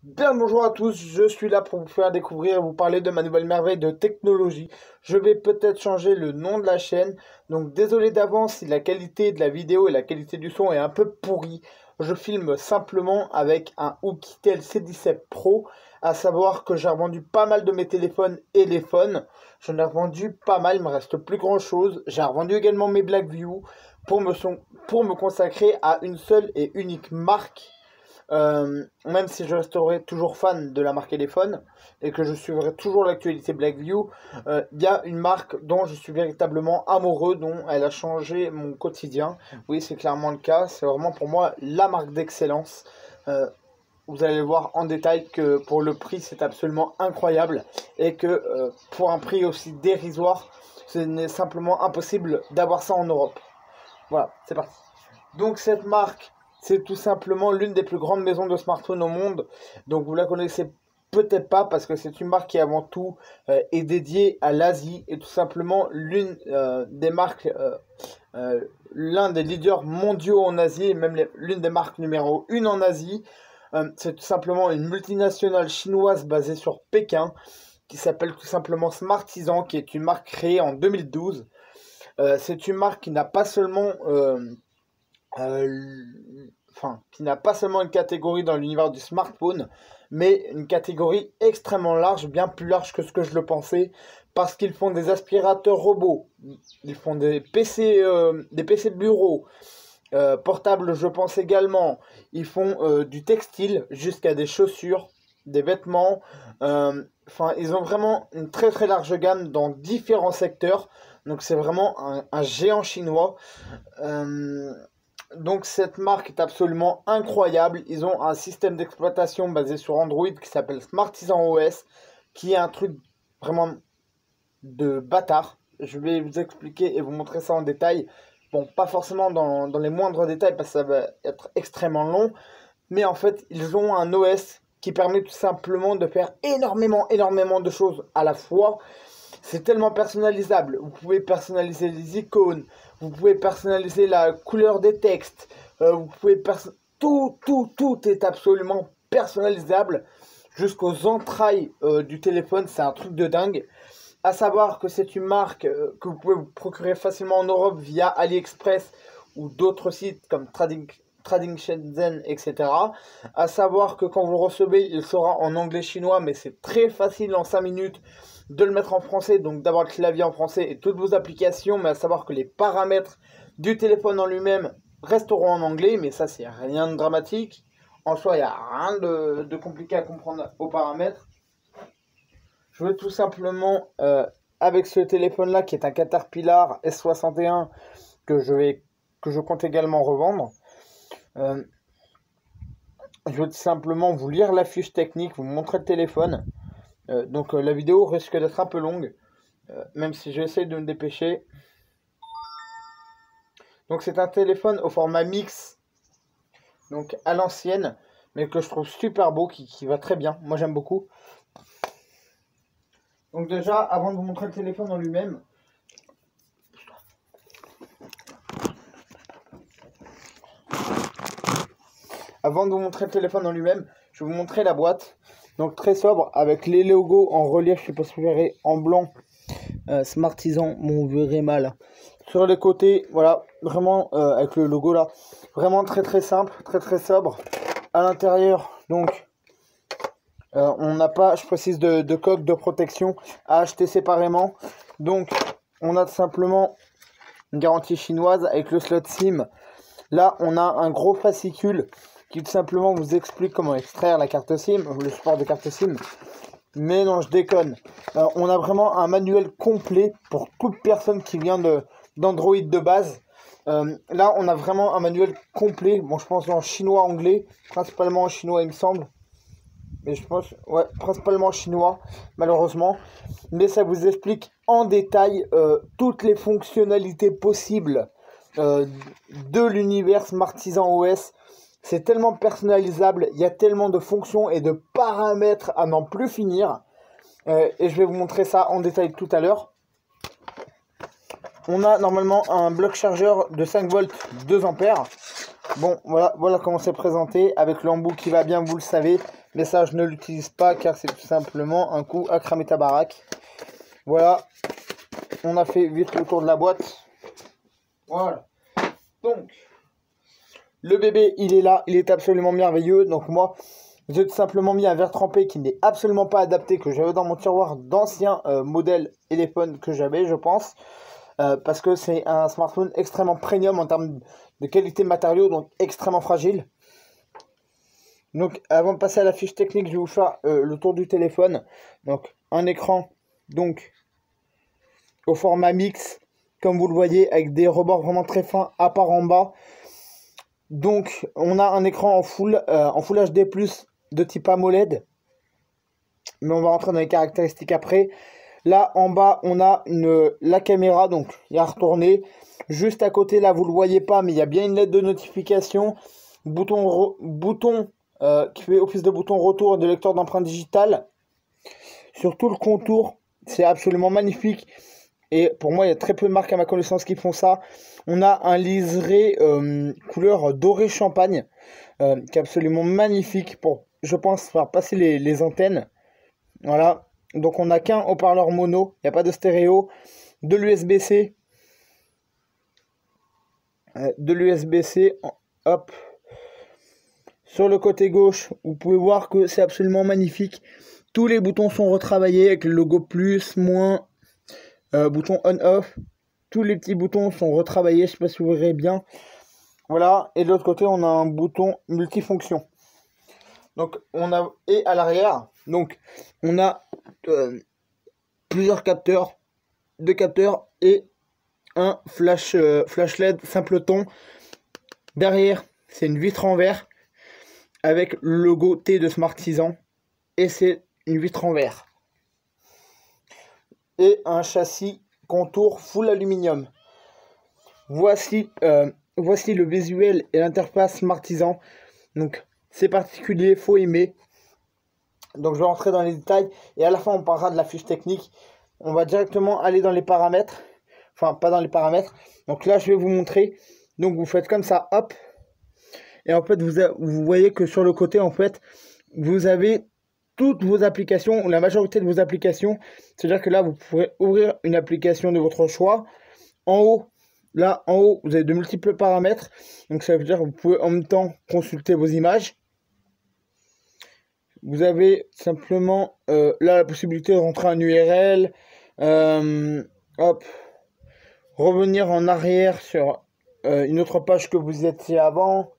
Bien le bonjour à tous, je suis là pour vous faire découvrir et vous parler de ma nouvelle merveille de technologie. Je vais peut-être changer le nom de la chaîne, donc désolé d'avance si la qualité de la vidéo et la qualité du son est un peu pourrie. Je filme simplement avec un Oukitel C17 Pro, à savoir que j'ai revendu pas mal de mes téléphones et les phones. J'en ai revendu pas mal, il me reste plus grand chose. J'ai revendu également mes Blackview pour me consacrer à une seule et unique marque. Même si je resterai toujours fan de la marque téléphone et que je suivrai toujours l'actualité Blackview, il y a une marque dont je suis véritablement amoureux, dont elle a changé mon quotidien. Oui, c'est clairement le cas, c'est vraiment pour moi la marque d'excellence. Vous allez voir en détail que pour le prix c'est absolument incroyable et que pour un prix aussi dérisoire, ce n'est simplement impossible d'avoir ça en Europe. Voilà, c'est parti. Donc cette marque, c'est tout simplement l'une des plus grandes maisons de smartphones au monde. Donc vous la connaissez peut-être pas parce que c'est une marque qui avant tout est dédiée à l'Asie et tout simplement l'une des marques, l'un des leaders mondiaux en Asie et même l'une des marques numéro 1 en Asie. C'est tout simplement une multinationale chinoise basée sur Pékin qui s'appelle tout simplement Smartisan, qui est une marque créée en 2012. C'est une marque qui n'a pas seulement qui n'a pas seulement une catégorie dans l'univers du smartphone, mais une catégorie extrêmement large, bien plus large que ce que je le pensais, parce qu'ils font des aspirateurs robots, ils font des PC de bureau, portables je pense également, ils font du textile jusqu'à des chaussures, des vêtements, ils ont vraiment une très très large gamme dans différents secteurs, donc c'est vraiment un géant chinois. Donc cette marque est absolument incroyable. Ils ont un système d'exploitation basé sur Android qui s'appelle Smartisan OS, qui est un truc vraiment de bâtard. Je vais vous expliquer et vous montrer ça en détail. Bon, pas forcément dans les moindres détails parce que ça va être extrêmement long. Mais en fait, ils ont un OS qui permet tout simplement de faire énormément de choses à la fois. C'est tellement personnalisable. Vous pouvez personnaliser les icônes, vous pouvez personnaliser la couleur des textes, vous pouvez tout est absolument personnalisable jusqu'aux entrailles du téléphone. C'est un truc de dingue. À savoir que c'est une marque que vous pouvez vous procurer facilement en Europe via AliExpress ou d'autres sites comme Trading Shenzhen, etc. À savoir que quand vous le recevez, il sera en anglais-chinois, mais c'est très facile en 5 minutes de le mettre en français, donc d'avoir le clavier en français et toutes vos applications, mais à savoir que les paramètres du téléphone en lui-même resteront en anglais, mais ça c'est rien de dramatique. En soi, il n'y a rien de compliqué à comprendre aux paramètres. Je veux tout simplement, avec ce téléphone-là, qui est un Caterpillar S61, que je compte également revendre, je veux tout simplement vous lire la fiche technique, vous montrer le téléphone. Donc la vidéo risque d'être un peu longue, même si j'essaie de me dépêcher. Donc c'est un téléphone au format mix, donc à l'ancienne, mais que je trouve super beau, qui va très bien. Moi j'aime beaucoup. Donc déjà, avant de vous montrer le téléphone en lui-même, je vais vous montrer la boîte. Donc très sobre, avec les logos en relief, je sais pas si vous verrez, en blanc. Smartisan, bon, vous verrez mal. Sur les côtés, voilà, vraiment avec le logo là, vraiment très simple, très sobre. À l'intérieur, donc, on n'a pas, je précise, de coque de protection à acheter séparément. Donc, on a tout simplement une garantie chinoise avec le slot SIM. Là, on a un gros fascicule qui tout simplement vous explique comment extraire la carte SIM, le support de carte SIM. Mais non, je déconne. On a vraiment un manuel complet pour toute personne qui vient d'Android de base. Là, on a vraiment un manuel complet. Bon, je pense en chinois-anglais, principalement en chinois, il me semble. Mais je pense, ouais, principalement en chinois, malheureusement. Mais ça vous explique en détail toutes les fonctionnalités possibles de l'univers Smartisan OS. C'est tellement personnalisable, il y a tellement de fonctions et de paramètres à n'en plus finir. Et je vais vous montrer ça en détail tout à l'heure. On a normalement un bloc chargeur de 5 volts 2 ampères Bon, voilà comment c'est présenté, avec l'embout qui va bien, vous le savez. Mais ça, je ne l'utilise pas, car c'est tout simplement un coup à cramer ta baraque. Voilà, on a fait vite le tour de la boîte. Voilà. Donc, le bébé, il est là, il est absolument merveilleux. Donc moi, j'ai tout simplement mis un verre trempé qui n'est absolument pas adapté, que j'avais dans mon tiroir d'anciens modèles téléphone que j'avais, je pense. Parce que c'est un smartphone extrêmement premium en termes de qualité de matériaux, donc extrêmement fragile. Donc avant de passer à la fiche technique, je vais vous faire le tour du téléphone. Donc un écran donc au format mix, comme vous le voyez, avec des rebords vraiment très fins à part en bas. Donc on a un écran en full HD+, de type AMOLED. Mais on va rentrer dans les caractéristiques après. Là en bas on a la caméra, donc il y a à retourner. Juste à côté là vous le voyez pas, mais il y a bien une lettre de notification. Bouton qui fait office de bouton retour et de lecteur d'empreintes digitales. Sur tout le contour, c'est absolument magnifique. Et pour moi, il y a très peu de marques à ma connaissance qui font ça. On a un liseré couleur doré champagne, qui est absolument magnifique pour, je pense, faire passer les antennes. Voilà. Donc on n'a qu'un haut-parleur mono, il n'y a pas de stéréo. De l'USB-C. Hop. Sur le côté gauche, vous pouvez voir que c'est absolument magnifique. Tous les boutons sont retravaillés avec le logo plus, moins, bouton on-off. Tous les petits boutons sont retravaillés, je ne sais pas si vous verrez bien. Voilà, et de l'autre côté, on a un bouton multifonction. Donc, et à l'arrière, donc, on a plusieurs capteurs, 2 capteurs et un flash LED simple ton. Derrière, c'est une vitre en verre avec le logo T de Smartisan, et c'est une vitre en verre. Et un châssis contour full aluminium. Voici le visuel et l'interface Smartisan. Donc c'est particulier, faut aimer. Donc je vais rentrer dans les détails et à la fin on parlera de la fiche technique. On va directement aller dans les paramètres. Enfin pas dans les paramètres. Donc là je vais vous montrer. Donc vous faites comme ça, hop. Et en fait vous voyez que sur le côté en fait vous avez toutes vos applications, ou la majorité de vos applications. C'est-à-dire que là vous pourrez ouvrir une application de votre choix. En haut, là en haut vous avez de multiples paramètres. Donc ça veut dire que vous pouvez en même temps consulter vos images. Vous avez simplement là la possibilité de rentrer un URL. Hop. Revenir en arrière sur une autre page que vous étiez avant.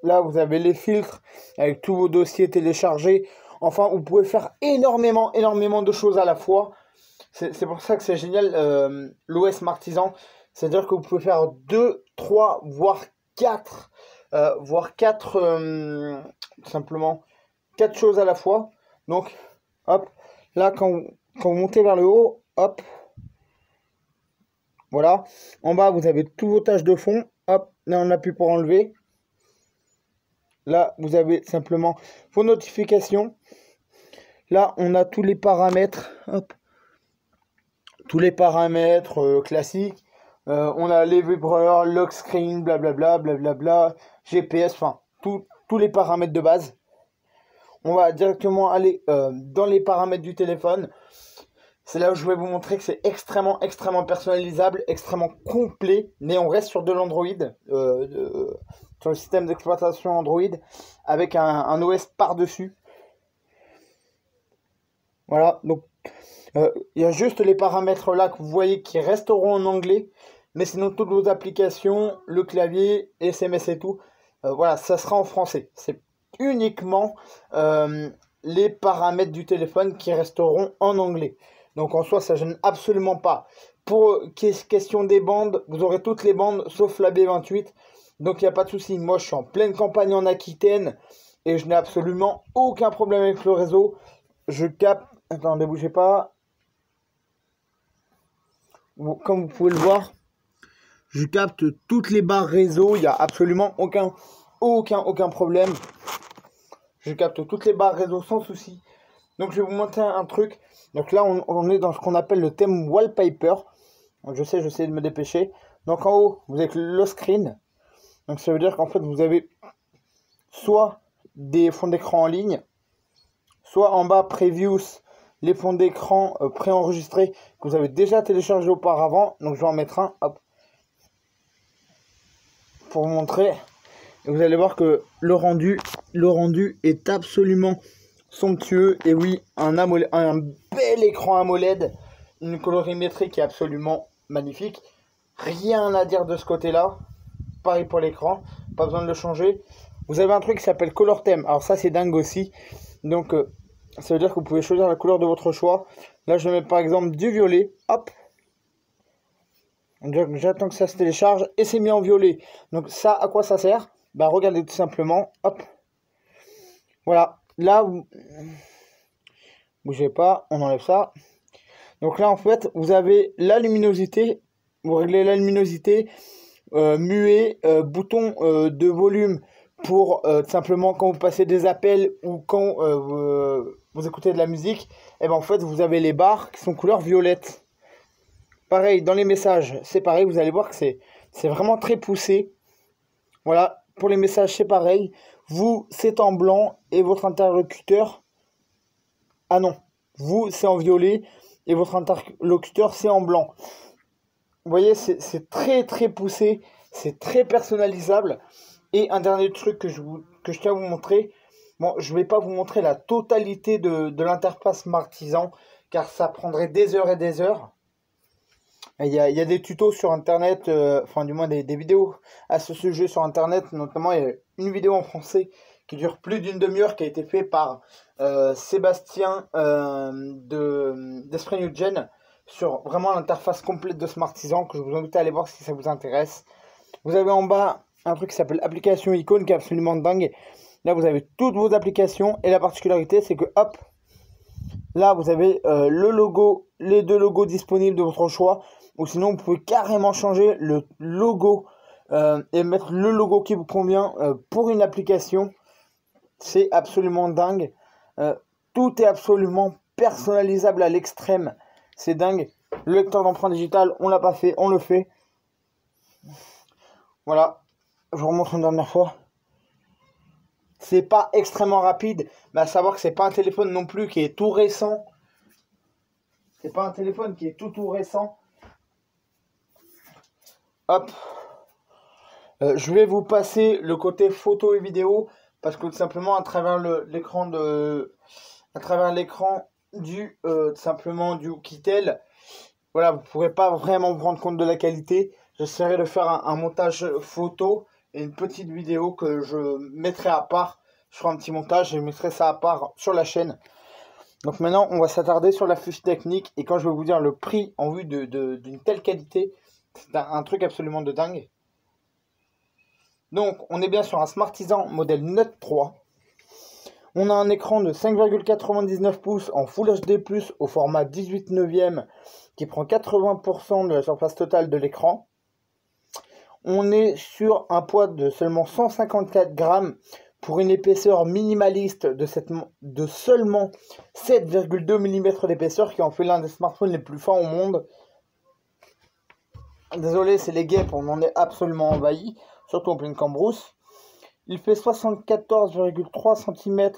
Là, vous avez les filtres avec tous vos dossiers téléchargés. Enfin, vous pouvez faire énormément de choses à la fois. C'est pour ça que c'est génial, l'OS Smartisan. C'est-à-dire que vous pouvez faire 2, 3, voire 4, simplement 4 choses à la fois. Donc, hop, là, quand vous montez vers le haut, hop, voilà. En bas, vous avez tous vos tâches de fond. Hop, là, on appuie pour enlever. Là, vous avez simplement vos notifications. Là, on a tous les paramètres. Hop. Tous les paramètres classiques. On a les vibreurs, lock screen, blablabla, blablabla, GPS, enfin, tous les paramètres de base. On va directement aller dans les paramètres du téléphone. C'est là où je vais vous montrer que c'est extrêmement personnalisable, extrêmement complet. Mais on reste sur de l'Android, sur le système d'exploitation Android, avec un OS par-dessus. Voilà, donc il y a juste les paramètres là que vous voyez qui resteront en anglais. Mais sinon, toutes vos applications, le clavier, SMS et tout, voilà, ça sera en français. C'est uniquement les paramètres du téléphone qui resteront en anglais. Donc en soi, ça gêne absolument pas. Pour question des bandes, vous aurez toutes les bandes sauf la B28. Donc il n'y a pas de souci. Moi, je suis en pleine campagne en Aquitaine et je n'ai absolument aucun problème avec le réseau. Je capte... Attendez, bougez pas. Comme vous pouvez le voir, je capte toutes les barres réseau. Il n'y a absolument aucun problème. Je capte toutes les barres réseau sans souci. Donc je vais vous montrer un truc. Donc là on est dans ce qu'on appelle le thème wallpaper. Je sais de me dépêcher. Donc en haut vous avez le screen. Donc ça veut dire qu'en fait vous avez soit des fonds d'écran en ligne, soit en bas Previews, les fonds d'écran préenregistrés que vous avez déjà téléchargés auparavant. Donc je vais en mettre un, hop, pour vous montrer. Et vous allez voir que le rendu est absolument somptueux. Et oui, un bel écran AMOLED, une colorimétrie qui est absolument magnifique. Rien à dire de ce côté-là. Pareil pour l'écran, pas besoin de le changer. Vous avez un truc qui s'appelle Color Theme. Alors ça c'est dingue aussi. Donc ça veut dire que vous pouvez choisir la couleur de votre choix. Là je vais mettre par exemple du violet. Hop. J'attends que ça se télécharge et c'est mis en violet. Donc ça, à quoi ça sert? Bah regardez tout simplement. Hop. Voilà. Là, vous bougez pas, on enlève ça. Donc là en fait, vous avez la luminosité. Vous réglez la luminosité. Muet, bouton de volume pour simplement quand vous passez des appels ou quand vous écoutez de la musique, et ben en fait vous avez les barres qui sont couleur violette. Pareil dans les messages, c'est pareil, vous allez voir que c'est vraiment très poussé. Voilà, pour les messages c'est pareil, vous c'est en blanc et votre interlocuteur, ah non, vous c'est en violet et votre interlocuteur c'est en blanc. Vous voyez, c'est très poussé, c'est très personnalisable. Et un dernier truc que je tiens à vous montrer. Bon, je ne vais pas vous montrer la totalité de l'interface Smartisan, car ça prendrait des heures et des heures. Il y a des tutos sur Internet, enfin du moins des vidéos à ce sujet sur Internet. Notamment, il y a une vidéo en français qui dure plus d'une demi-heure, qui a été faite par Sébastien d'Esprit New Gen, sur vraiment l'interface complète de Smartisan, que je vous invite à aller voir si ça vous intéresse. Vous avez en bas un truc qui s'appelle application icône, qui est absolument dingue. Là vous avez toutes vos applications et la particularité c'est que hop, là vous avez le logo, les deux logos disponibles de votre choix, ou sinon vous pouvez carrément changer le logo et mettre le logo qui vous convient pour une application. C'est absolument dingue. Tout est absolument personnalisable à l'extrême. C'est dingue. Le lecteur d'empreinte digitale, on l'a pas fait, on le fait. Voilà, je vous remontre une dernière fois. C'est pas extrêmement rapide, mais à savoir que c'est pas un téléphone non plus qui est tout récent. C'est pas un téléphone qui est tout récent. Hop. Je vais vous passer le côté photo et vidéo, parce que tout simplement à travers l'écran du simplement du Oukitel, voilà, vous ne pourrez pas vraiment vous rendre compte de la qualité. J'essaierai de faire un montage photo et une petite vidéo que je mettrai à part. Je ferai un petit montage et je mettrai ça à part sur la chaîne. Donc maintenant, on va s'attarder sur la fiche technique. Et quand je vais vous dire le prix en vue d'une telle qualité, c'est un truc absolument de dingue. Donc, on est bien sur un Smartisan modèle Note 3. On a un écran de 5,99 pouces en Full HD+, au format 18/9, qui prend 80% de la surface totale de l'écran. On est sur un poids de seulement 154 grammes pour une épaisseur minimaliste de seulement 7,2 mm d'épaisseur, qui en fait l'un des smartphones les plus fins au monde. Désolé, c'est les guêpes, on en est absolument envahi, surtout en pleine cambrousse. Il fait 74,3 cm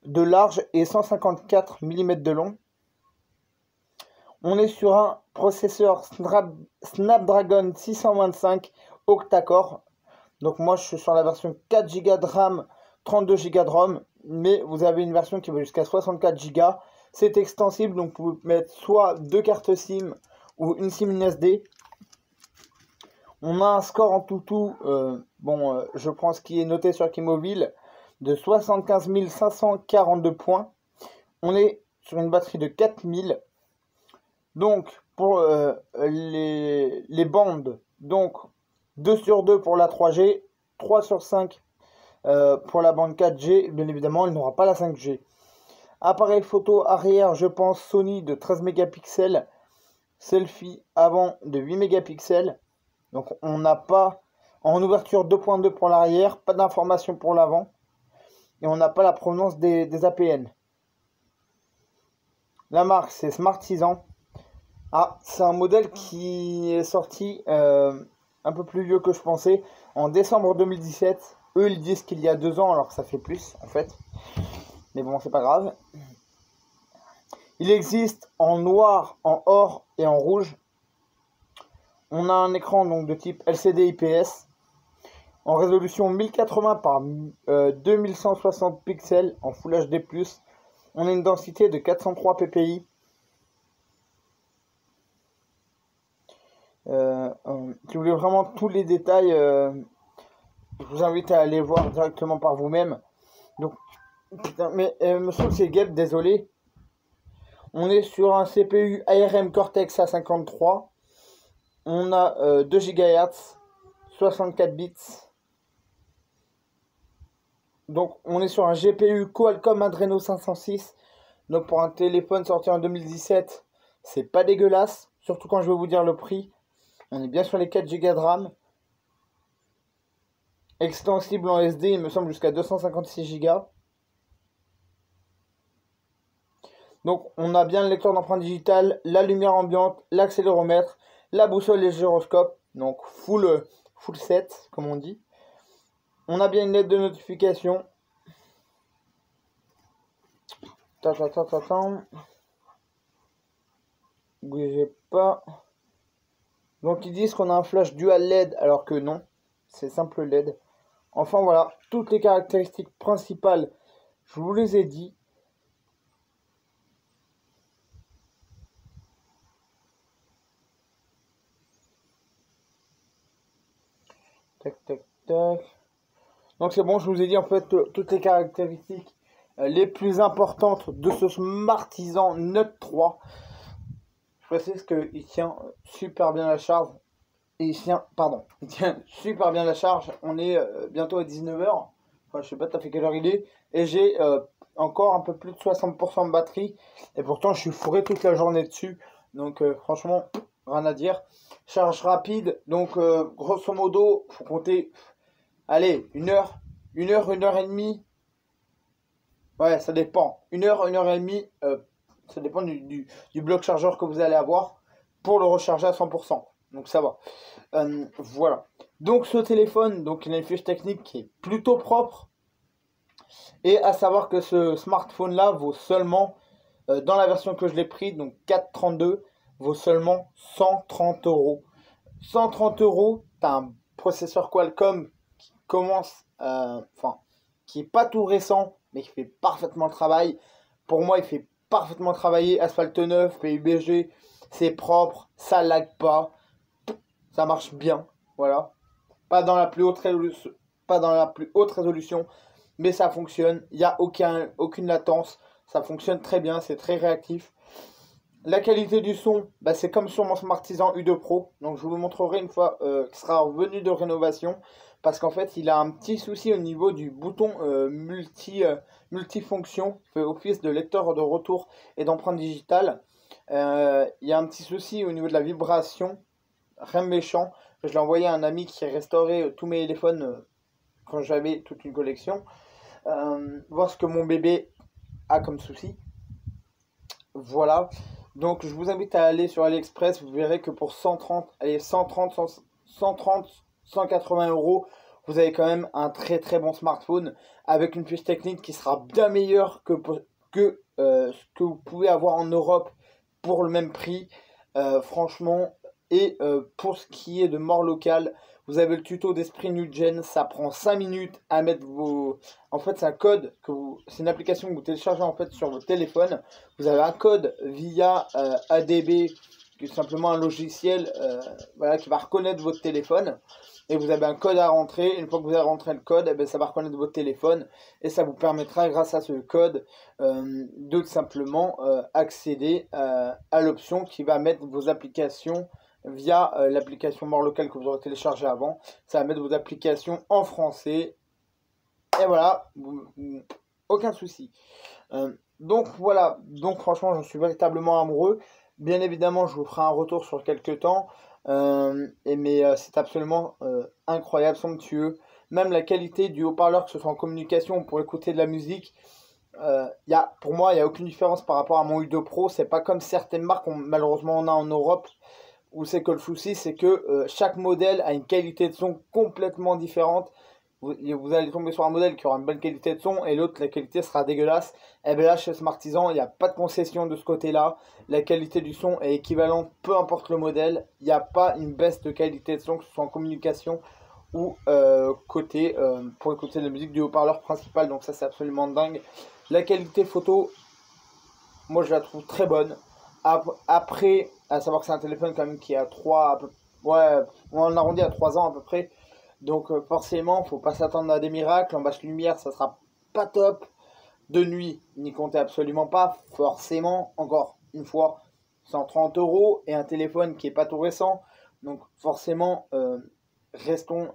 de large et 154 mm de long. On est sur un processeur Snapdragon 625 octa-core. Donc moi je suis sur la version 4 Go de RAM, 32 Go de ROM, mais vous avez une version qui va jusqu'à 64 Go. C'est extensible, donc vous pouvez mettre soit deux cartes SIM ou une SIM SD. On a un score en tout, je pense qu'il est noté sur Qmobile, de 75 542 points. On est sur une batterie de 4000. Donc, pour les bandes, donc 2 sur 2 pour la 3G, 3 sur 5 pour la bande 4G. Bien évidemment, il n'aura pas la 5G. Appareil photo arrière, je pense Sony de 13 mégapixels. Selfie avant de 8 mégapixels. Donc on n'a pas, en ouverture 2.2 pour l'arrière, pas d'information pour l'avant. Et on n'a pas la provenance des APN. La marque c'est Smartisan. Ah, c'est un modèle qui est sorti un peu plus vieux que je pensais. en décembre 2017. Eux, ils disent qu'il y a 2 ans, alors que ça fait plus, en fait. Mais bon, c'est pas grave. Il existe en noir, en or et en rouge. On a un écran donc de type LCD IPS en résolution 1080 par 2160 pixels en Full HD+. On a une densité de 403 ppi. Si vous voulez vraiment tous les détails, je vous invite à aller voir directement par vous-même. Donc, putain, mais monsieur c'est Geb, désolé. On est sur un CPU ARM Cortex A53. On a 2 GHz, 64 bits. Donc on est sur un GPU Qualcomm Adreno 506. Donc pour un téléphone sorti en 2017, c'est pas dégueulasse. Surtout quand je vais vous dire le prix. On est bien sur les 4 Go de RAM. Extensible en SD, il me semble, jusqu'à 256 Go. Donc on a bien le lecteur d'empreintes digitales, la lumière ambiante, l'accéléromètre, la boussole et le gyroscope. Donc full set, comme on dit. On a bien une lettre de notification. Bougez pas. Donc ils disent qu'on a un flash dual LED alors que non, c'est simple LED. Enfin voilà, toutes les caractéristiques principales, je vous les ai dit. Tac tac tac. Donc c'est bon, je vous ai dit en fait toutes les caractéristiques les plus importantes de ce Smartisan Note 3. Je précise qu'il tient super bien la charge. Et il tient super bien la charge. On est bientôt à 19 h. Enfin, je sais pas tout à fait quelle heure il est. Et j'ai encore un peu plus de 60% de batterie. Et pourtant, je suis fourré toute la journée dessus. Donc, franchement, rien à dire. Charge rapide. Donc, grosso modo, faut compter. Allez, 1 heure, 1 heure et demie. Ouais, ça dépend. 1 heure, 1 heure et demie. Ça dépend du bloc chargeur que vous allez avoir pour le recharger à 100%. Donc ça va. Voilà. Donc ce téléphone, donc il a une fiche technique qui est plutôt propre. Et à savoir que ce smartphone là vaut seulement, dans la version que je l'ai pris, donc 432, vaut seulement 130 euros. 130 euros, t'as un processeur Qualcomm qui commence, qui est pas tout récent, mais qui fait parfaitement le travail. Pour moi, il fait parfaitement travailler. Asphalte 9, PUBG, c'est propre, ça lag pas, ça marche bien, voilà. Pas dans la plus haute résolution, mais ça fonctionne. Il n'y a aucune latence, ça fonctionne très bien, c'est très réactif. La qualité du son, bah, c'est comme sur mon Smartisan U2 Pro. Donc je vous le montrerai une fois qu'il sera revenu de rénovation. Parce qu'en fait, il a un petit souci au niveau du bouton multifonction, qui fait office de lecteur de retour et d'empreinte digitale. Il y a un petit souci au niveau de la vibration, rien de méchant. Je l'ai envoyé à un ami qui a restauré tous mes téléphones quand j'avais toute une collection. Voir ce que mon bébé a comme souci. Voilà. Donc je vous invite à aller sur AliExpress. Vous verrez que pour 130, 180 euros, vous avez quand même un très très bon smartphone avec une puce technique qui sera bien meilleure que ce que vous pouvez avoir en Europe pour le même prix. Franchement. Et pour ce qui est de mort locale, vous avez le tuto d'Esprit New Gen. Ça prend 5 minutes à mettre vos... En fait, c'est un code c'est une application que vous téléchargez en fait sur votre téléphone. Vous avez un code via ADB, qui est simplement un logiciel voilà, qui va reconnaître votre téléphone. Et vous avez un code à rentrer. Une fois que vous avez rentré le code, eh bien, ça va reconnaître votre téléphone. Et ça vous permettra, grâce à ce code, de tout simplement accéder à l'option qui va mettre vos applications via l'application mort locale que vous aurez téléchargée avant. Ça va mettre vos applications en français. Et voilà, aucun souci. Donc voilà, donc franchement j'en suis véritablement amoureux. Bien évidemment je vous ferai un retour sur quelques temps. Mais c'est absolument incroyable, somptueux. Même la qualité du haut-parleur, que ce soit en communication ou pour écouter de la musique, pour moi il n'y a aucune différence par rapport à mon U2 Pro. C'est pas comme certaines marques, malheureusement on a en Europe, où c'est que le souci, c'est que chaque modèle a une qualité de son complètement différente. Vous allez tomber sur un modèle qui aura une bonne qualité de son et l'autre, la qualité sera dégueulasse. Et bien là, chez Smartisan, il n'y a pas de concession de ce côté-là. La qualité du son est équivalente, peu importe le modèle. Il n'y a pas une baisse de qualité de son, que ce soit en communication ou pour écouter la musique du haut-parleur principal. Donc ça, c'est absolument dingue. La qualité photo, moi, je la trouve très bonne. Après, à savoir que c'est un téléphone quand même qui a 3, ouais, on arrondit à 3 ans à peu près. Donc forcément, faut pas s'attendre à des miracles. En basse lumière, ça sera pas top. De nuit, n'y comptez absolument pas. Forcément, encore une fois, 130 € et un téléphone qui est pas tout récent. Donc forcément, restons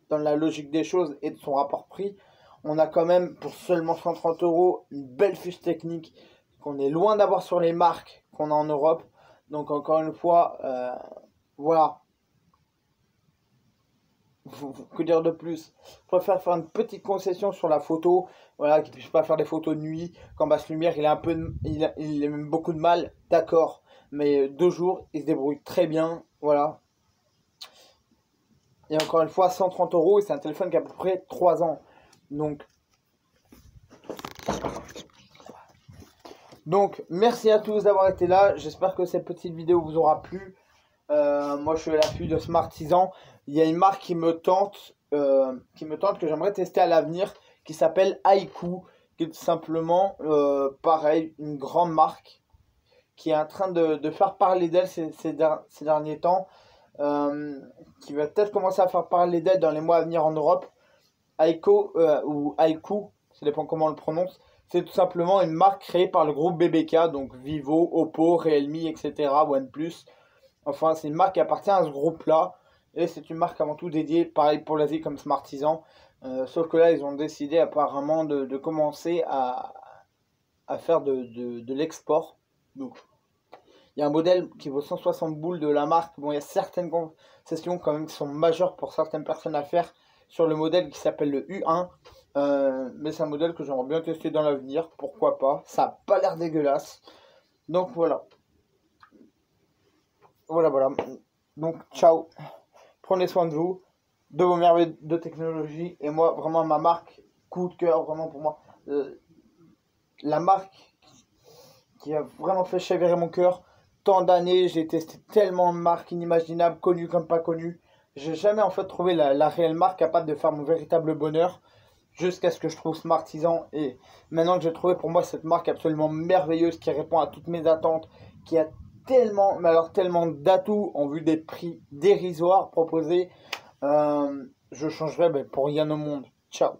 dans la logique des choses et de son rapport prix. On a quand même pour seulement 130 € une belle fiche technique qu'on est loin d'avoir sur les marques qu'on a en Europe. Donc encore une fois, voilà. Que dire de plus? Je préfère faire une petite concession sur la photo, voilà, qu'il ne puisse pas faire des photos de nuit, qu'en basse lumière il a même beaucoup de mal, d'accord, mais 2 jours, il se débrouille très bien, voilà. Et encore une fois, 130 € et c'est un téléphone qui a à peu près 3 ans. Donc, merci à tous d'avoir été là. J'espère que cette petite vidéo vous aura plu. Moi, je suis à l'affût de Smartisan. Il y a une marque qui me tente, que j'aimerais tester à l'avenir, qui s'appelle Aiku, qui est tout simplement, pareil, une grande marque qui est en train de faire parler d'elle ces derniers temps, qui va peut-être commencer à faire parler d'elle dans les mois à venir en Europe. Aiku, ou Aiku, ça dépend comment on le prononce. C'est tout simplement une marque créée par le groupe BBK, donc Vivo, Oppo, Realme, etc., OnePlus. Enfin, c'est une marque qui appartient à ce groupe-là. Et c'est une marque avant tout dédiée, pareil pour l'Asie comme Smartisan. Sauf que là, ils ont décidé apparemment de commencer à faire de l'export. Donc, il y a un modèle qui vaut 160 boules de la marque. Bon, il y a certaines concessions quand même qui sont majeures pour certaines personnes à faire sur le modèle qui s'appelle le U1. Mais c'est un modèle que j'aimerais bien tester dans l'avenir. Pourquoi pas? Ça n'a pas l'air dégueulasse. Donc voilà. Voilà. Donc, ciao. Prenez soin de vous, de vos merveilles de technologie. Et moi, vraiment, ma marque, coup de cœur, vraiment pour moi. La marque qui a vraiment fait chavirer mon cœur. Tant d'années, j'ai testé tellement de marques inimaginables, connues comme pas connues. J'ai jamais en fait trouvé la réelle marque capable de faire mon véritable bonheur. Jusqu'à ce que je trouve Smartisan. Et maintenant que j'ai trouvé pour moi cette marque absolument merveilleuse qui répond à toutes mes attentes, qui a tellement, mais alors tellement d'atouts en vue des prix dérisoires proposés, je changerais pour rien au monde. Ciao.